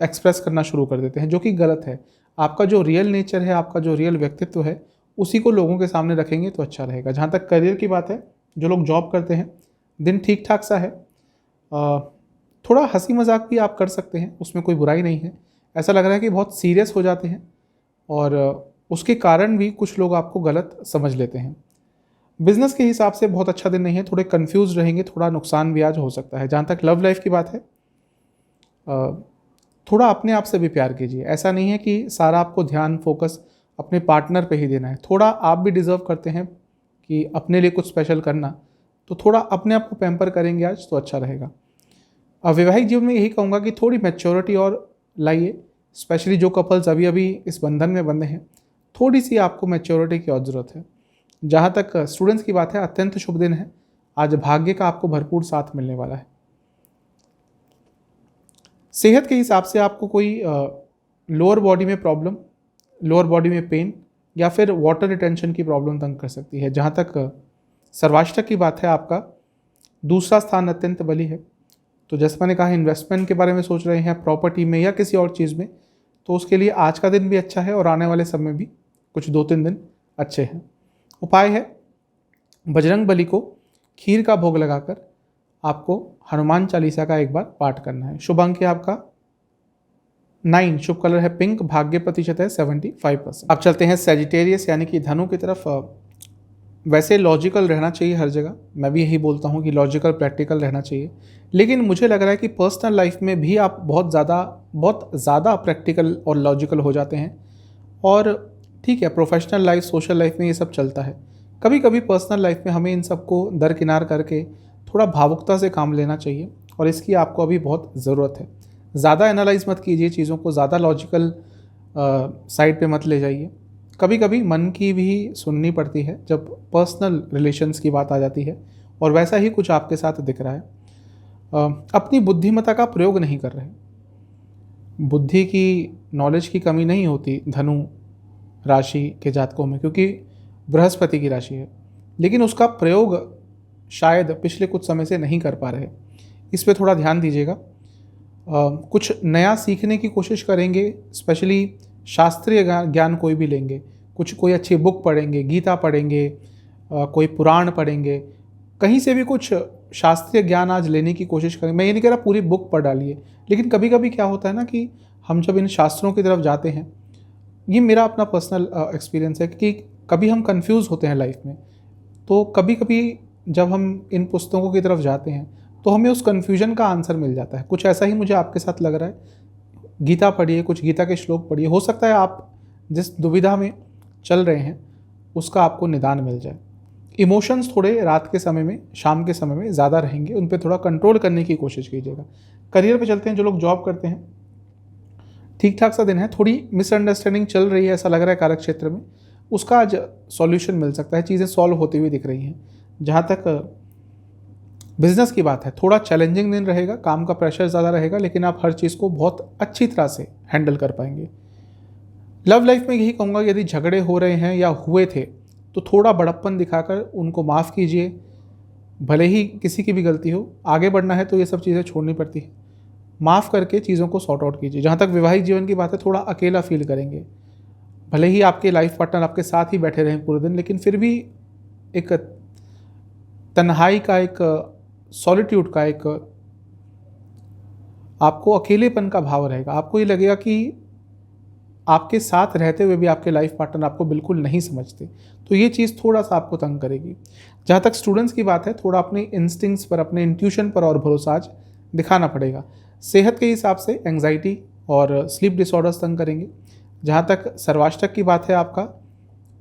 एक्सप्रेस करना शुरू कर देते हैं, जो कि गलत है। आपका जो रियल नेचर है, आपका जो रियल व्यक्तित्व है, उसी को लोगों के सामने रखेंगे तो अच्छा रहेगा। जहाँ तक करियर की बात है, जो लोग जॉब करते हैं, दिन ठीक ठाक सा है। थोड़ा हंसी मजाक भी आप कर सकते हैं, उसमें कोई बुराई नहीं है। ऐसा लग रहा है कि बहुत सीरियस हो जाते हैं, और उसके कारण भी कुछ लोग आपको गलत समझ लेते हैं। बिजनेस के हिसाब से बहुत अच्छा दिन नहीं है, थोड़े कंफ्यूज रहेंगे, थोड़ा नुकसान भी आज हो सकता है। जहाँ तक लव लाइफ की बात है, थोड़ा अपने आप से भी प्यार कीजिए। ऐसा नहीं है कि सारा आपको ध्यान फोकस अपने पार्टनर पे ही देना है, थोड़ा आप भी डिजर्व करते हैं कि अपने लिए कुछ स्पेशल करना, तो थोड़ा अपने आप को पैम्पर करेंगे आज तो अच्छा रहेगा। वैवाहिक जीवन में यही कहूँगा कि थोड़ी मैच्योरिटी और लाइए, स्पेशली जो कपल्स अभी अभी इस बंधन में बंधे हैं, थोड़ी सी आपको मैच्योरिटी की और ज़रूरत है। जहाँ तक स्टूडेंट्स की बात है, अत्यंत शुभ दिन है, आज भाग्य का आपको भरपूर साथ मिलने वाला है। सेहत के हिसाब से आपको कोई लोअर बॉडी में प्रॉब्लम, लोअर बॉडी में पेन या फिर वाटर रिटेंशन की प्रॉब्लम तंग कर सकती है। जहाँ तक सर्वाष्टक की बात है, आपका दूसरा स्थान अत्यंत बली है, तो जैसे मैंने कहा इन्वेस्टमेंट के बारे में सोच रहे हैं, प्रॉपर्टी में या किसी और चीज़ में, तो उसके लिए आज का दिन भी अच्छा है और आने वाले समय भी कुछ 2-3 दिन अच्छे हैं। उपाय है, बजरंग बली को खीर का भोग लगाकर आपको हनुमान चालीसा का एक बार पाठ करना है। शुभ अंक है आपका 9, शुभ कलर है पिंक, भाग्य प्रतिशत है 75%। अब चलते हैं सेजिटेरियस यानी कि धनु की तरफ। वैसे लॉजिकल रहना चाहिए हर जगह, मैं भी यही बोलता हूँ कि लॉजिकल प्रैक्टिकल रहना चाहिए, लेकिन मुझे लग रहा है कि पर्सनल लाइफ में भी आप बहुत ज़्यादा प्रैक्टिकल और लॉजिकल हो जाते हैं। और ठीक है, प्रोफेशनल लाइफ, सोशल लाइफ में ये सब चलता है, कभी कभी पर्सनल लाइफ में हमें इन सबको दरकिनार करके थोड़ा भावुकता से काम लेना चाहिए, और इसकी आपको अभी बहुत ज़रूरत है। ज़्यादा एनालाइज मत कीजिए चीज़ों को, ज़्यादा लॉजिकल साइड पे मत ले जाइए। कभी कभी मन की भी सुननी पड़ती है जब पर्सनल रिलेशंस की बात आ जाती है, और वैसा ही कुछ आपके साथ दिख रहा है। अपनी बुद्धिमत्ता का प्रयोग नहीं कर रहे। बुद्धि की, नॉलेज की कमी नहीं होती धनु राशि के जातकों में, क्योंकि बृहस्पति की राशि है, लेकिन उसका प्रयोग शायद पिछले कुछ समय से नहीं कर पा रहे। इस पे थोड़ा ध्यान दीजिएगा। कुछ नया सीखने की कोशिश करेंगे, स्पेशली शास्त्रीय ज्ञान कोई भी लेंगे, कोई अच्छी बुक पढ़ेंगे, गीता पढ़ेंगे, कोई पुराण पढ़ेंगे, कहीं से भी कुछ शास्त्रीय ज्ञान आज लेने की कोशिश करें। मैं ये नहीं कह रहा पूरी बुक पढ़ डालिए, लेकिन कभी कभी क्या होता है ना कि हम जब इन शास्त्रों की तरफ जाते हैं, ये मेरा अपना पर्सनल एक्सपीरियंस है कि कभी हम कंफ्यूज होते हैं लाइफ में, तो कभी कभी जब हम इन पुस्तकों की तरफ जाते हैं तो हमें उस कन्फ्यूजन का आंसर मिल जाता है। कुछ ऐसा ही मुझे आपके साथ लग रहा है। गीता पढ़िए, कुछ गीता के श्लोक पढ़िए, हो सकता है आप जिस दुविधा में चल रहे हैं उसका आपको निदान मिल जाए। इमोशंस थोड़े रात के समय में, शाम के समय में ज़्यादा रहेंगे, उन पर थोड़ा कंट्रोल करने की कोशिश कीजिएगा। करियर पे चलते हैं। जो लोग जॉब करते हैं, ठीक ठाक सा दिन है, थोड़ी मिसअंडरस्टैंडिंग चल रही है ऐसा लग रहा है कार्य क्षेत्र में, उसका आज सॉल्यूशन मिल सकता है, चीज़ें सॉल्व होती हुई दिख रही हैं। जहाँ तक बिजनेस की बात है, थोड़ा चैलेंजिंग दिन रहेगा, काम का प्रेशर ज़्यादा रहेगा, लेकिन आप हर चीज़ को बहुत अच्छी तरह से हैंडल कर पाएंगे। लव लाइफ में यही कहूँगा, यदि झगड़े हो रहे हैं या हुए थे तो थोड़ा बड़प्पन दिखाकर उनको माफ़ कीजिए, भले ही किसी की भी गलती हो। आगे बढ़ना है तो ये सब चीज़ें छोड़नी पड़ती है, माफ़ करके चीज़ों को सॉर्ट आउट कीजिए। जहाँ तक वैवाहिक जीवन की बात है, थोड़ा अकेला फील करेंगे, भले ही आपके लाइफ पार्टनर आपके साथ ही बैठे रहें पूरे दिन, लेकिन फिर भी एक तन्हाई का, एक सॉलिट्यूड का, एक आपको अकेलेपन का भाव रहेगा। आपको ये लगेगा कि आपके साथ रहते हुए भी आपके लाइफ पार्टनर आपको बिल्कुल नहीं समझते, तो ये चीज़ थोड़ा सा आपको तंग करेगी। जहाँ तक स्टूडेंट्स की बात है, थोड़ा अपने इंस्टिंक्ट्स पर, अपने इंट्यूशन पर और भरोसा आज दिखाना पड़ेगा। सेहत के हिसाब से एंग्जाइटी और स्लीप डिसऑर्डर्स तंग करेंगे। जहाँ तक सर्वाष्टक की बात है, आपका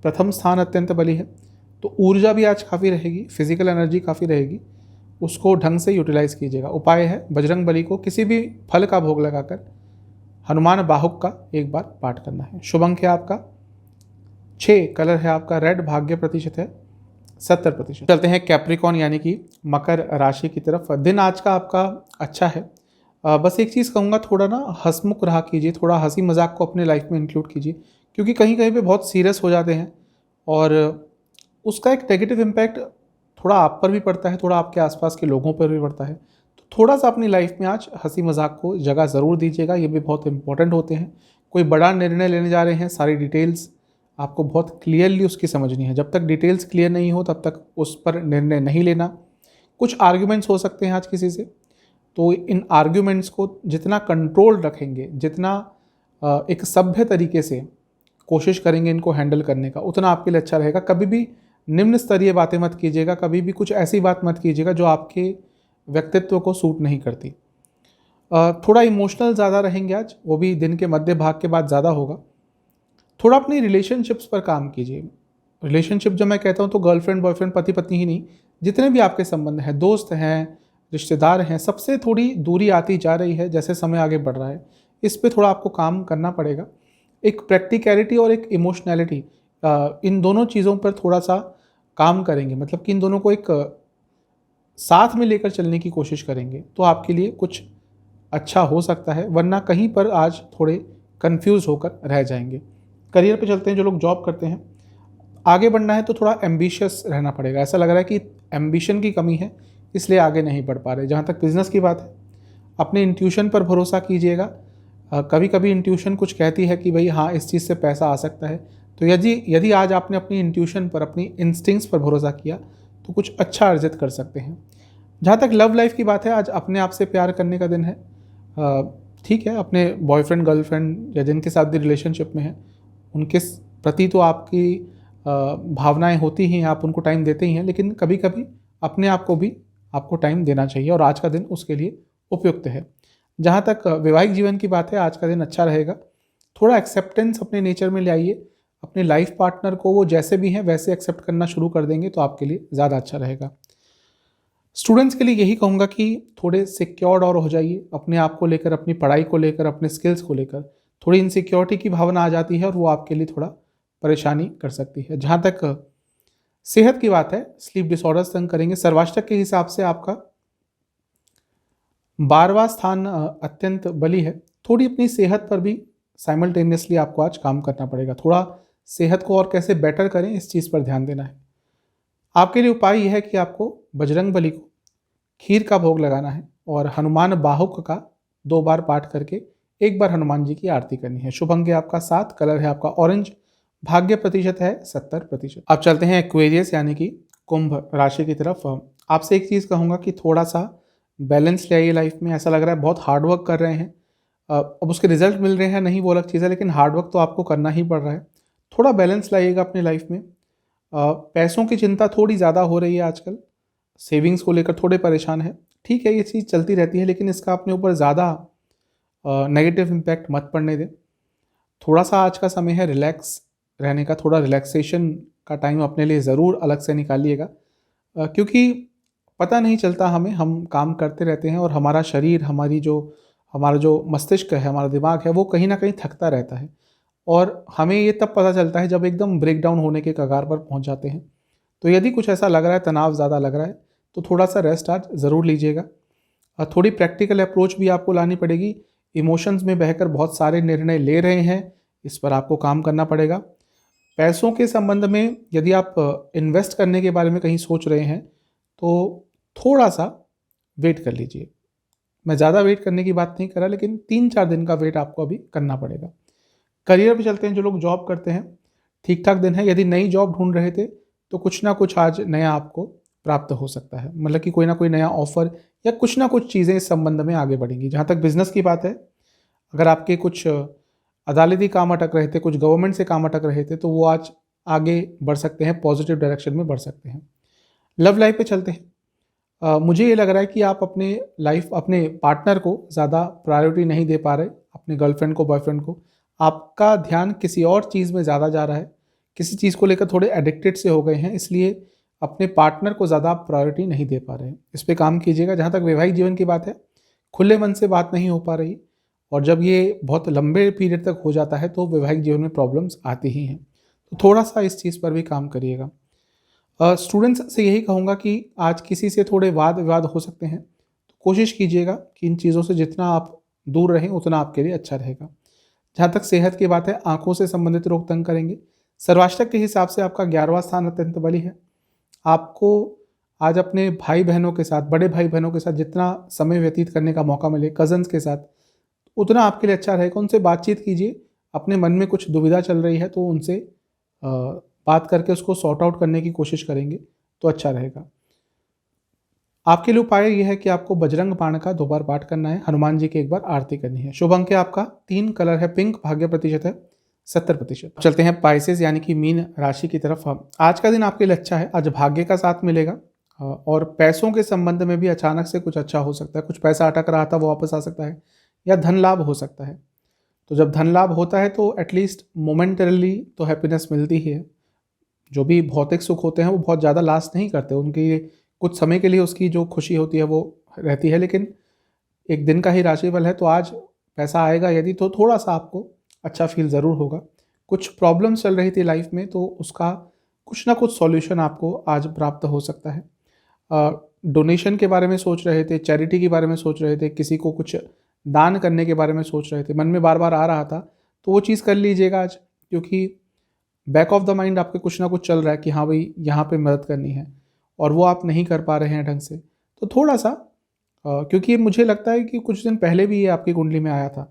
प्रथम स्थान अत्यंत बली है, तो ऊर्जा भी आज काफ़ी रहेगी, फिजिकल एनर्जी काफ़ी रहेगी, उसको ढंग से यूटिलाइज कीजिएगा। उपाय है, बजरंग बली को किसी भी फल का भोग लगाकर हनुमान बाहुक का एक बार पाठ करना है। शुभ अंक है आपका 6, कलर है आपका रेड, भाग्य प्रतिशत है 70%। चलते हैं कैप्रिकॉन यानी कि मकर राशि की तरफ। दिन आज का आपका अच्छा है। बस एक चीज़ कहूँगा, थोड़ा ना हंसमुख रहा कीजिए, थोड़ा हंसी मजाक को अपने लाइफ में इंक्लूड कीजिए, क्योंकि कहीं कहीं पे बहुत सीरियस हो जाते हैं और उसका एक नेगेटिव इम्पैक्ट थोड़ा आप पर भी पड़ता है, थोड़ा आपके आसपास के लोगों पर भी पड़ता है। तो थोड़ा सा अपनी लाइफ में आज हंसी मजाक को जगह ज़रूर दीजिएगा, ये भी बहुत इंपॉर्टेंट होते हैं। कोई बड़ा निर्णय लेने जा रहे हैं, सारी डिटेल्स आपको बहुत क्लियरली उसकी समझनी है। जब तक डिटेल्स क्लियर नहीं हो तब तक उस पर निर्णय नहीं लेना। कुछ आर्ग्यूमेंट्स हो सकते हैं आज किसी से, तो इन आर्ग्यूमेंट्स को जितना कंट्रोल रखेंगे, जितना एक सभ्य तरीके से कोशिश करेंगे इनको हैंडल करने का, उतना आपके लिए अच्छा रहेगा। कभी भी निम्न स्तरीय बातें मत कीजिएगा, कभी भी कुछ ऐसी बात मत कीजिएगा जो आपके व्यक्तित्व को सूट नहीं करती। थोड़ा इमोशनल ज़्यादा रहेंगे आज, वो भी दिन के मध्य भाग के बाद ज़्यादा होगा। थोड़ा अपनी रिलेशनशिप्स पर काम कीजिए। रिलेशनशिप जब मैं कहता हूँ तो गर्लफ्रेंड बॉयफ्रेंड पति पत्नी ही नहीं, जितने भी आपके संबंध हैं, दोस्त हैं, रिश्तेदार हैं, सबसे थोड़ी दूरी आती जा रही है जैसे समय आगे बढ़ रहा है। इस पे थोड़ा आपको काम करना पड़ेगा। एक प्रैक्टिकलिटी और एक इमोशनैलिटी, इन दोनों चीज़ों पर थोड़ा सा काम करेंगे, मतलब कि इन दोनों को एक साथ में लेकर चलने की कोशिश करेंगे तो आपके लिए कुछ अच्छा हो सकता है, वरना कहीं पर आज थोड़े कंफ्यूज होकर रह जाएंगे। करियर पे चलते हैं। जो लोग जॉब करते हैं, आगे बढ़ना है तो थोड़ा एम्बिशियस रहना पड़ेगा। ऐसा लग रहा है कि एम्बिशन की कमी है, इसलिए आगे नहीं बढ़ पा रहे। जहाँ तक बिजनेस की बात है, अपने इंट्यूशन पर भरोसा कीजिएगा। कभी कभी इंट्यूशन कुछ कहती है कि भाई हाँ, इस चीज़ से पैसा आ सकता है, तो यदि यदि आज आपने अपनी इंट्यूशन पर, अपनी इंस्टिंक्ट्स पर भरोसा किया तो कुछ अच्छा अर्जित कर सकते हैं। जहाँ तक लव लाइफ की बात है, आज अपने आप से प्यार करने का दिन है। ठीक है, अपने बॉयफ्रेंड गर्लफ्रेंड या जिनके साथ भी रिलेशनशिप में है, उनके प्रति तो आपकी भावनाएं होती ही हैं, आप उनको टाइम देते ही हैं, लेकिन कभी कभी अपने आप को भी आपको टाइम देना चाहिए और आज का दिन उसके लिए उपयुक्त है। जहाँ तक वैवाहिक जीवन की बात है, आज का दिन अच्छा रहेगा। थोड़ा एक्सेप्टेंस अपने नेचर में ले आइए। अपने लाइफ पार्टनर को वो जैसे भी हैं वैसे एक्सेप्ट करना शुरू कर देंगे तो आपके लिए ज़्यादा अच्छा रहेगा। स्टूडेंट्स के लिए यही कहूँगा कि थोड़े सिक्योर्ड और हो जाइए अपने आप को लेकर, अपनी पढ़ाई को लेकर, अपने स्किल्स को लेकर। थोड़ी इनसिक्योरिटी की भावना आ जाती है और वो आपके लिए थोड़ा परेशानी कर सकती है। जहाँ तक सेहत की बात है, स्लीप डिसऑर्डर्स तंग करेंगे। सर्वाष्टक के हिसाब से आपका 12वां स्थान अत्यंत बली है। थोड़ी अपनी सेहत पर भी साइमल्टेनियसली आपको आज काम करना पड़ेगा। थोड़ा सेहत को और कैसे बेटर करें, इस चीज़ पर ध्यान देना है। आपके लिए उपाय यह है कि आपको बजरंग बली को खीर का भोग लगाना है और हनुमान बाहुक का 2 बार पाठ करके 1 बार हनुमान जी की आरती करनी है। शुभ अंक है आपका 7, कलर है आपका ऑरेंज, भाग्य प्रतिशत है 70%। अब चलते हैं एक्वेरियस यानी कि कुंभ राशि की तरफ। आपसे एक चीज़ कहूँगा कि थोड़ा सा बैलेंस ले आइए लाइफ में। ऐसा लग रहा है बहुत हार्ड वर्क कर रहे हैं, अब उसके रिजल्ट मिल रहे हैं नहीं, वो अलग चीज़ है, लेकिन हार्ड वर्क तो आपको करना ही पड़ रहा है। थोड़ा बैलेंस लाइएगा अपनी लाइफ में। पैसों की चिंता थोड़ी ज़्यादा हो रही है आजकल, सेविंग्स को लेकर थोड़े परेशान है। ठीक है, ये चीज़ चलती रहती है, लेकिन इसका अपने ऊपर ज़्यादा नेगेटिव इम्पैक्ट मत पड़ने दें। थोड़ा सा आज का समय है रिलैक्स रहने का, थोड़ा रिलैक्सेशन का टाइम अपने लिए ज़रूर अलग से निकालिएगा, क्योंकि पता नहीं चलता हमें, हम काम करते रहते हैं और हमारा शरीर, हमारा जो मस्तिष्क है, हमारा दिमाग है, वो कहीं ना कहीं थकता रहता है और हमें ये तब पता चलता है जब एकदम ब्रेक डाउन होने के कगार पर पहुंच जाते हैं। तो यदि कुछ ऐसा लग रहा है, तनाव ज़्यादा लग रहा है, तो थोड़ा सा रेस्ट आज ज़रूर लीजिएगा। थोड़ी प्रैक्टिकल अप्रोच भी आपको लानी पड़ेगी। इमोशंस में बहकर बहुत सारे निर्णय ले रहे हैं, इस पर आपको काम करना पड़ेगा। पैसों के संबंध में यदि आप इन्वेस्ट करने के बारे में कहीं सोच रहे हैं तो थोड़ा सा वेट कर लीजिए। मैं ज़्यादा वेट करने की बात नहीं कर रहा, लेकिन 3-4 दिन का वेट आपको अभी करना पड़ेगा। करियर पे चलते हैं। जो लोग जॉब करते हैं, ठीक ठाक दिन है। यदि नई जॉब ढूंढ रहे थे तो कुछ ना कुछ आज नया आपको प्राप्त हो सकता है, मतलब कि कोई ना कोई नया ऑफर या कुछ ना कुछ चीज़ें इस संबंध में आगे बढ़ेंगी। जहाँ तक बिजनेस की बात है, अगर आपके कुछ अदालती काम अटक रहे थे, कुछ गवर्नमेंट से काम अटक रहे थे, तो वो आज आगे बढ़ सकते हैं, पॉजिटिव डायरेक्शन में बढ़ सकते हैं। लव लाइफ पे चलते हैं। मुझे ये लग रहा है कि आप अपने पार्टनर को ज़्यादा प्रायोरिटी नहीं दे पा रहे, अपने गर्लफ्रेंड को, बॉयफ्रेंड को। आपका ध्यान किसी और चीज़ में ज़्यादा जा रहा है, किसी चीज़ को लेकर थोड़े एडिक्टेड से हो गए हैं, इसलिए अपने पार्टनर को ज़्यादा प्रायोरिटी नहीं दे पा रहे हैं। इस पे काम कीजिएगा। जहाँ तक वैवाहिक जीवन की बात है, खुले मन से बात नहीं हो पा रही और जब ये बहुत लंबे पीरियड तक हो जाता है तो वैवाहिक जीवन में प्रॉब्लम्स आती ही हैं। तो थोड़ा सा इस चीज़ पर भी काम करिएगा। स्टूडेंट्स से यही कहूँगा कि आज किसी से थोड़े वाद विवाद हो सकते हैं, तो कोशिश कीजिएगा कि इन चीज़ों से जितना आप दूर रहें उतना आपके लिए अच्छा रहेगा। जहाँ तक सेहत की बात है, आंखों से संबंधित रोग तंग करेंगे। सर्वाष्टक के हिसाब से आपका 11वां स्थान अत्यंत बली है। आपको आज अपने भाई बहनों के साथ, बड़े भाई बहनों के साथ जितना समय व्यतीत करने का मौका मिले, कजन्स के साथ, उतना आपके लिए अच्छा रहेगा। उनसे बातचीत कीजिए। अपने मन में कुछ दुविधा चल रही है तो उनसे बात करके उसको सॉर्ट आउट करने की कोशिश करेंगे तो अच्छा रहेगा। आपके लिए उपाय यह है कि आपको बजरंग बाण का 2 बार पाठ करना है, हनुमान जी की 1 बार आरती करनी है। शुभ अंक है आपका 3, कलर है पिंक, भाग्य प्रतिशत है 70%। चलते हैं पाइसेस यानी कि मीन राशि की तरफ। आज का दिन आपके लिए अच्छा है, आज भाग्य का साथ मिलेगा और पैसों के संबंध में भी अचानक से कुछ अच्छा हो सकता है। कुछ पैसा अटक रहा था वो वापस आ सकता है या धन लाभ हो सकता है। तो जब धन लाभ होता है तो एटलीस्ट मोमेंटरली तो हैप्पीनेस मिलती ही है। जो भी भौतिक सुख होते हैं वो बहुत ज़्यादा लास्ट नहीं करते, उनकी कुछ समय के लिए उसकी जो खुशी होती है वो रहती है, लेकिन एक दिन का ही राशिफल है तो आज पैसा आएगा यदि तो थोड़ा सा आपको अच्छा फील ज़रूर होगा। कुछ प्रॉब्लम्स चल रही थी लाइफ में तो उसका कुछ ना कुछ सॉल्यूशन आपको आज प्राप्त हो सकता है। डोनेशन के बारे में सोच रहे थे, चैरिटी के बारे में सोच रहे थे, किसी को कुछ दान करने के बारे में सोच रहे थे, मन में बार बार आ रहा था तो वो चीज़ कर लीजिएगा आज, क्योंकि बैक ऑफ द माइंड आपके कुछ ना कुछ चल रहा है कि हाँ भाई यहाँ पे मदद करनी है और वो आप नहीं कर पा रहे हैं ढंग से। तो थोड़ा सा क्योंकि मुझे लगता है कि कुछ दिन पहले भी ये आपकी कुंडली में आया था,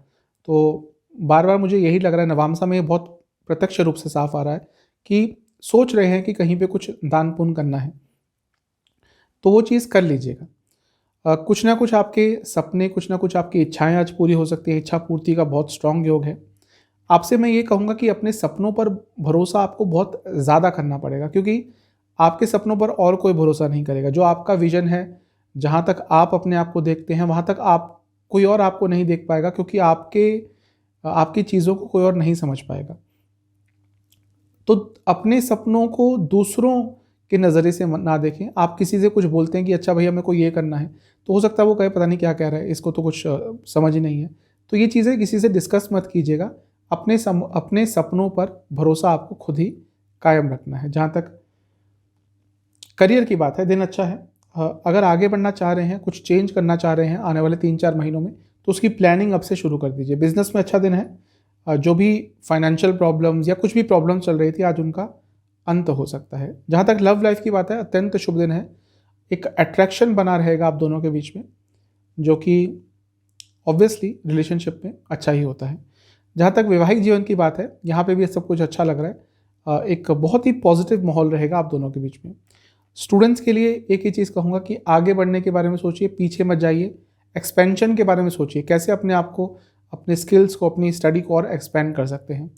तो बार बार मुझे यही लग रहा है, नवामसा में ये बहुत प्रत्यक्ष रूप से साफ आ रहा है कि सोच रहे हैं कि कहीं पे कुछ दान पुण्य करना है, तो वो चीज़ कर लीजिएगा। कुछ ना कुछ आपके सपने, कुछ ना कुछ आपकी इच्छाएं आज पूरी हो सकती है। इच्छा पूर्ति का बहुत स्ट्रांग योग है। आपसे मैं ये कहूँगा कि अपने सपनों पर भरोसा आपको बहुत ज़्यादा करना पड़ेगा, क्योंकि आपके सपनों पर और कोई भरोसा नहीं करेगा। जो आपका विजन है, जहाँ तक आप अपने आप को देखते हैं वहाँ तक आप कोई और आपको नहीं देख पाएगा, क्योंकि आपकी चीज़ों को कोई और नहीं समझ पाएगा। तो अपने सपनों को दूसरों के नज़रिए से ना देखें। आप किसी से कुछ बोलते हैं कि अच्छा भैया मेरे को ये करना है, तो हो सकता है वो कहे पता नहीं क्या कह रहा है, इसको तो कुछ समझ ही नहीं है। तो ये चीज़ें किसी से डिस्कस मत कीजिएगा। अपने सपनों पर भरोसा आपको खुद ही कायम रखना है। जहाँ तक करियर की बात है, दिन अच्छा है। अगर आगे बढ़ना चाह रहे हैं, कुछ चेंज करना चाह रहे हैं आने वाले 3-4 महीनों में, तो उसकी प्लानिंग अब से शुरू कर दीजिए। बिजनेस में अच्छा दिन है। जो भी फाइनेंशियल प्रॉब्लम्स या कुछ भी प्रॉब्लम चल रही थी आज उनका अंत हो सकता है। जहाँ तक लव लाइफ की बात है, अत्यंत शुभ दिन है। एक अट्रैक्शन बना रहेगा आप दोनों के बीच में, जो कि ऑब्वियसली रिलेशनशिप में अच्छा ही होता है। जहाँ तक वैवाहिक जीवन की बात है, यहाँ पे भी सब कुछ अच्छा लग रहा है। एक बहुत ही पॉजिटिव माहौल रहेगा आप दोनों के बीच में। स्टूडेंट्स के लिए एक ही चीज़ कहूँगा कि आगे बढ़ने के बारे में सोचिए, पीछे मत जाइए। एक्सपेंशन के बारे में सोचिए, कैसे अपने आप को, अपने स्किल्स को, अपनी स्टडी को और एक्सपेंड कर सकते हैं।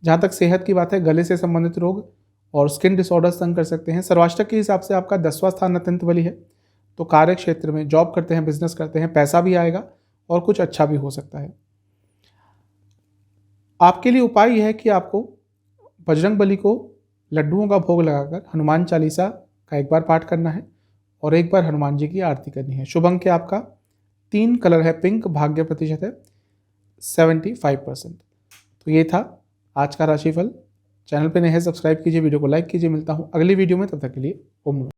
जहाँ तक सेहत की बात है, गले से संबंधित रोग और स्किन डिसऑर्डर्स तंग कर सकते हैं। सर्वाष्टक के हिसाब से आपका 10वां स्थान अत्यंत बली है, तो कार्य क्षेत्र में जॉब करते हैं, बिजनेस करते हैं, पैसा भी आएगा और कुछ अच्छा भी हो सकता है। आपके लिए उपाय यह है कि आपको बजरंग बली को लड्डुओं का भोग लगाकर हनुमान चालीसा का एक बार पाठ करना है और एक बार हनुमान जी की आरती करनी है। शुभ अंक आपका 3, कलर है पिंक, भाग्य प्रतिशत है 75%। तो ये था आज का राशिफल। चैनल पे नए हैं, सब्सक्राइब कीजिए, वीडियो को लाइक कीजिए। मिलता हूँ अगली वीडियो में, तब तक के लिए ओम नमः।